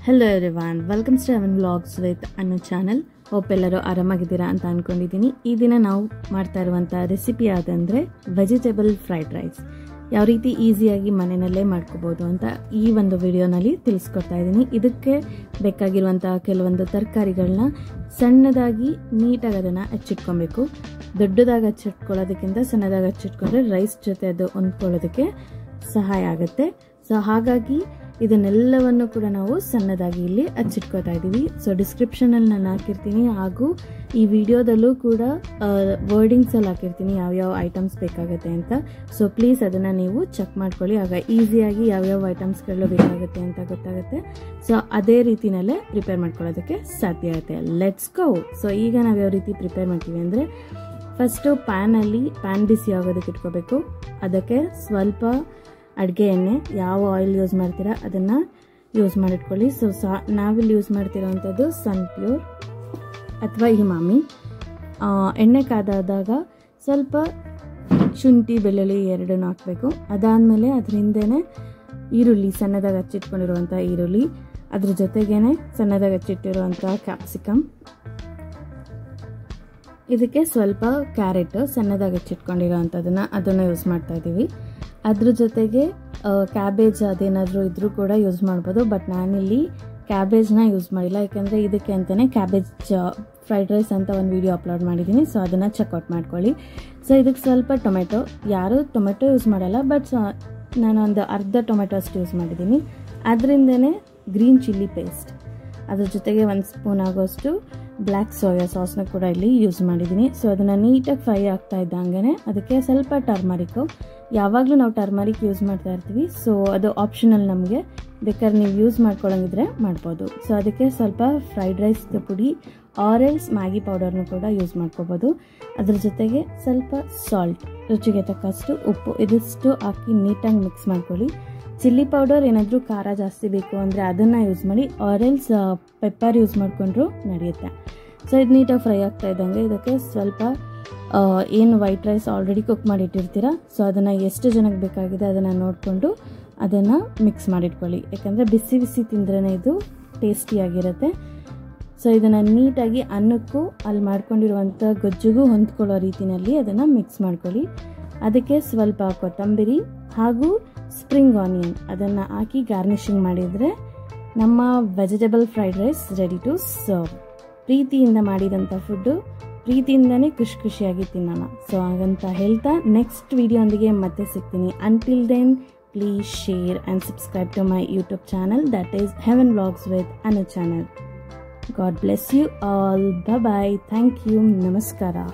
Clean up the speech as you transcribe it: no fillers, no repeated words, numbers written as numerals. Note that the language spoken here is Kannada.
Hello everyone, welcome to Heaven Vlogs with Anu channel. Hope ಎಲ್ಲರೂ ಆರಾಮಾಗಿದ್ದೀರಾ ಅಂತ ಅನ್ಕೊಂಡಿದ್ದೀನಿ. ಈ ದಿನ ನಾವು ಮಾಡ್ತಾ ಇರುವಂಥ ರೆಸಿಪಿ ಯಾವುದಂದರೆ ವೆಜಿಟೇಬಲ್ ಫ್ರೈಡ್ ರೈಸ್. ಯಾವ ರೀತಿ ಈಸಿಯಾಗಿ ಮನೆಯಲ್ಲೇ ಮಾಡ್ಕೋಬೋದು ಅಂತ ಈ ಒಂದು ವಿಡಿಯೋನಲ್ಲಿ ತಿಳಿಸ್ಕೊಡ್ತಾ ಇದ್ದೀನಿ. ಇದಕ್ಕೆ ಬೇಕಾಗಿರುವಂಥ ಕೆಲವೊಂದು ತರಕಾರಿಗಳನ್ನ ಸಣ್ಣದಾಗಿ ನೀಟಾಗಿ ಅದನ್ನು ಹಚ್ಚಿಟ್ಕೊಬೇಕು. ದೊಡ್ಡದಾಗಿ ಹಚ್ಚಿಟ್ಕೊಳ್ಳೋದಕ್ಕಿಂತ ಸಣ್ಣದಾಗಿ ಹಚ್ಚಿಟ್ಕೊಂಡ್ರೆ ರೈಸ್ ಜೊತೆ ಅದು ಹೊಂದ್ಕೊಳ್ಳೋದಕ್ಕೆ ಸಹಾಯ ಆಗುತ್ತೆ. ಸೊ ಹಾಗಾಗಿ ಇದನ್ನೆಲ್ಲವನ್ನು ಕೂಡ ನಾವು ಸಣ್ಣದಾಗಿ ಇಲ್ಲಿ ಹಚ್ಚಿಟ್ಕೋತಾ ಇದ್ದೀವಿ. ಸೊ ಡಿಸ್ಕ್ರಿಪ್ಷನಲ್ಲಿ ನಾನು ಹಾಕಿರ್ತೀನಿ, ಹಾಗೂ ಈ ವಿಡಿಯೋದಲ್ಲೂ ಕೂಡ ವರ್ಡಿಂಗ್ಸಲ್ಲಿ ಹಾಕಿರ್ತೀನಿ ಯಾವ್ಯಾವ ಐಟಮ್ಸ್ ಬೇಕಾಗುತ್ತೆ ಅಂತ. ಸೊ ಪ್ಲೀಸ್ ಅದನ್ನು ನೀವು ಚೆಕ್ ಮಾಡ್ಕೊಳ್ಳಿ, ಆಗ ಈಸಿಯಾಗಿ ಯಾವ್ಯಾವ ಐಟಮ್ಸ್ಗಳು ಬೇಕಾಗುತ್ತೆ ಅಂತ ಗೊತ್ತಾಗುತ್ತೆ. ಸೊ ಅದೇ ರೀತಿಯಲ್ಲೇ ಪ್ರಿಪೇರ್ ಮಾಡ್ಕೊಳ್ಳೋದಕ್ಕೆ ಸಾಧ್ಯ ಆಗುತ್ತೆ. Let's go. ಸೊ ಈಗ ನಾವು ಯಾವ ರೀತಿ ಪ್ರಿಪೇರ್ ಮಾಡ್ತೀವಿ ಅಂದರೆ, ಫಸ್ಟು ಪ್ಯಾನ್ ಬಿಸಿ ಆಗೋದಕ್ಕೆ ಇಟ್ಕೋಬೇಕು. ಅದಕ್ಕೆ ಸ್ವಲ್ಪ ಅಡುಗೆ ಎಣ್ಣೆ, ಯಾವ ಆಯಿಲ್ ಯೂಸ್ ಮಾಡ್ತೀರಾ ಅದನ್ನು ಯೂಸ್ ಮಾಡಿಟ್ಕೊಳ್ಳಿ. ಸೊ ನಾವಿಲ್ಲಿ ಯೂಸ್ ಮಾಡ್ತಿರೋವಂಥದ್ದು ಸನ್ ಪ್ಯೂರ್ ಅಥವಾ ಹಿಮಾಮಿ. ಎಣ್ಣೆ ಕಾದಾದಾಗ ಸ್ವಲ್ಪ ಶುಂಠಿ ಬೆಳ್ಳುಳ್ಳಿ ಎರಡನ್ನು ಹಾಕಬೇಕು. ಅದಾದಮೇಲೆ ಅದ್ರ ಹಿಂದೆನೇ ಈರುಳ್ಳಿ, ಸಣ್ಣದಾಗಿ ಹಚ್ಚಿಟ್ಕೊಂಡಿರುವಂಥ ಈರುಳ್ಳಿ, ಅದ್ರ ಜೊತೆಗೇ ಸಣ್ಣದಾಗಿ ಹಚ್ಚಿಟ್ಟಿರುವಂಥ ಕ್ಯಾಪ್ಸಿಕಮ್, ಇದಕ್ಕೆ ಸ್ವಲ್ಪ ಕ್ಯಾರೆಟ್ ಸಣ್ಣದಾಗಿ ಹಚ್ಚಿಟ್ಕೊಂಡಿರೋವಂಥದ್ದನ್ನು ಅದನ್ನು ಯೂಸ್ ಮಾಡ್ತಾ ಇದ್ದೀವಿ. ಅದ್ರ ಜೊತೆಗೆ ಕ್ಯಾಬೇಜ್ ಅದೇನಾದರೂ ಇದ್ರೂ ಕೂಡ ಯೂಸ್ ಮಾಡ್ಬೋದು, ಬಟ್ ನಾನಿಲ್ಲಿ ಕ್ಯಾಬೇಜ್ನ ಯೂಸ್ ಮಾಡಿಲ್ಲ, ಯಾಕೆಂದರೆ ಇದಕ್ಕೆ ಅಂತಲೇ ಕ್ಯಾಬೇಜ್ ಫ್ರೈಡ್ ರೈಸ್ ಅಂತ ಒಂದು ವಿಡಿಯೋ ಅಪ್ಲೋಡ್ ಮಾಡಿದ್ದೀನಿ. ಸೊ ಅದನ್ನು ಚೆಕ್ಔಟ್ ಮಾಡ್ಕೊಳ್ಳಿ. ಸೊ ಇದಕ್ಕೆ ಸ್ವಲ್ಪ ಟೊಮೆಟೊ, ಯಾರೂ ಟೊಮೆಟೊ ಯೂಸ್ ಮಾಡಲ್ಲ, ಬಟ್ ನಾನೊಂದು ಅರ್ಧ ಟೊಮೆಟೊ ಅಷ್ಟು ಯೂಸ್ ಮಾಡಿದ್ದೀನಿ. ಅದರಿಂದನೇ ಗ್ರೀನ್ ಚಿಲ್ಲಿ ಪೇಸ್ಟ್, ಅದ್ರ ಜೊತೆಗೆ 1 ಸ್ಪೂನ್ ಆಗೋಷ್ಟು ಬ್ಲ್ಯಾಕ್ ಸೋಯಾ ಸಾಸ್ನ ಕೂಡ ಇಲ್ಲಿ ಯೂಸ್ ಮಾಡಿದ್ದೀನಿ. ಸೊ ಅದನ್ನು ನೀಟಾಗಿ ಫ್ರೈ ಆಗ್ತಾ ಇದ್ದಂಗೆ ಅದಕ್ಕೆ ಸ್ವಲ್ಪ ಟರ್ಮರಿಕ್ಕು, ಯಾವಾಗಲೂ ನಾವು ಟರ್ಮರಿಕ್ ಯೂಸ್ ಮಾಡ್ತಾ ಇರ್ತೀವಿ. ಸೊ ಅದು ಆಪ್ಷನಲ್, ನಮಗೆ ಬೇಕಾದ್ರೆ ನೀವು ಯೂಸ್ ಮಾಡ್ಕೊಳ್ಳೋಂಗಿದ್ರೆ ಮಾಡ್ಬೋದು. ಸೊ ಅದಕ್ಕೆ ಸ್ವಲ್ಪ ಫ್ರೈಡ್ ರೈಸ್ ಪುಡಿ ಆರೆಲ್ಸ್ ಮ್ಯಾಗಿ ಪೌಡರ್ನು ಕೂಡ ಯೂಸ್ ಮಾಡ್ಕೋಬೋದು. ಅದ್ರ ಜೊತೆಗೆ ಸ್ವಲ್ಪ ಸಾಲ್ಟ್, ರುಚಿಗೆ ತಕ್ಕಷ್ಟು ಉಪ್ಪು, ಇದಿಷ್ಟು ಹಾಕಿ ನೀಟಾಗಿ ಮಿಕ್ಸ್ ಮಾಡ್ಕೊಳ್ಳಿ. ಚಿಲ್ಲಿ ಪೌಡರ್ ಏನಾದರೂ ಖಾರ ಜಾಸ್ತಿ ಬೇಕು ಅಂದರೆ ಅದನ್ನು ಯೂಸ್ ಮಾಡಿ, ಆರೆಲ್ಸ್ ಪೆಪ್ಪರ್ ಯೂಸ್ ಮಾಡಿಕೊಂಡ್ರೂ ನಡೆಯುತ್ತೆ. ಸೊ ಇದು ನೀಟಾಗಿ ಫ್ರೈ ಆಗ್ತಾ ಇದ್ದಂಗೆ ಇದಕ್ಕೆ ಸ್ವಲ್ಪ ಏನು ವೈಟ್ ರೈಸ್ ಆಲ್ರೆಡಿ ಕುಕ್ ಮಾಡಿಟ್ಟಿರ್ತೀರ, ಸೊ ಅದನ್ನು ಎಷ್ಟು ಜನಕ್ಕೆ ಬೇಕಾಗಿದೆ ಅದನ್ನು ನೋಡಿಕೊಂಡು ಅದನ್ನು ಮಿಕ್ಸ್ ಮಾಡಿಟ್ಕೊಳ್ಳಿ, ಯಾಕಂದರೆ ಬಿಸಿ ಬಿಸಿ ತಿಂದ್ರೇ ಇದು ಟೇಸ್ಟಿಯಾಗಿರುತ್ತೆ. ಸೊ ಇದನ್ನು ನೀಟಾಗಿ ಅನ್ನಕ್ಕೂ ಅಲ್ಲಿ ಮಾಡ್ಕೊಂಡಿರುವಂಥ ಗೊಜ್ಜಿಗೂ ಹೊಂದ್ಕೊಳ್ಳೋ ರೀತಿಯಲ್ಲಿ ಅದನ್ನು ಮಿಕ್ಸ್ ಮಾಡ್ಕೊಳ್ಳಿ. ಅದಕ್ಕೆ ಸ್ವಲ್ಪ ಕೊತ್ತಂಬರಿ ಹಾಗೂ ಸ್ಪ್ರಿಂಗ್ ಆನಿಯನ್ ಅದನ್ನು ಹಾಕಿ ಗಾರ್ನಿಷಿಂಗ್ ಮಾಡಿದರೆ ನಮ್ಮ vegetable fried rice ready to serve. ಪ್ರೀತಿಯಿಂದ ಮಾಡಿದಂಥ ಫುಡ್ಡು ಪ್ರೀತಿಯಿಂದನೇ ಖುಷಿಯಾಗಿ ತಿನ್ನೋಣ. ಸೊ ಹಾಗಂತ ಹೇಳ್ತಾ ನೆಕ್ಸ್ಟ್ ವಿಡಿಯೋಂದಿಗೆ ಮತ್ತೆ ಸಿಗ್ತೀನಿ. Until then please share and subscribe to my YouTube channel, that is Heaven vlogs with Anu channel. God bless you all. Bye bye. Thank you. Namaskara.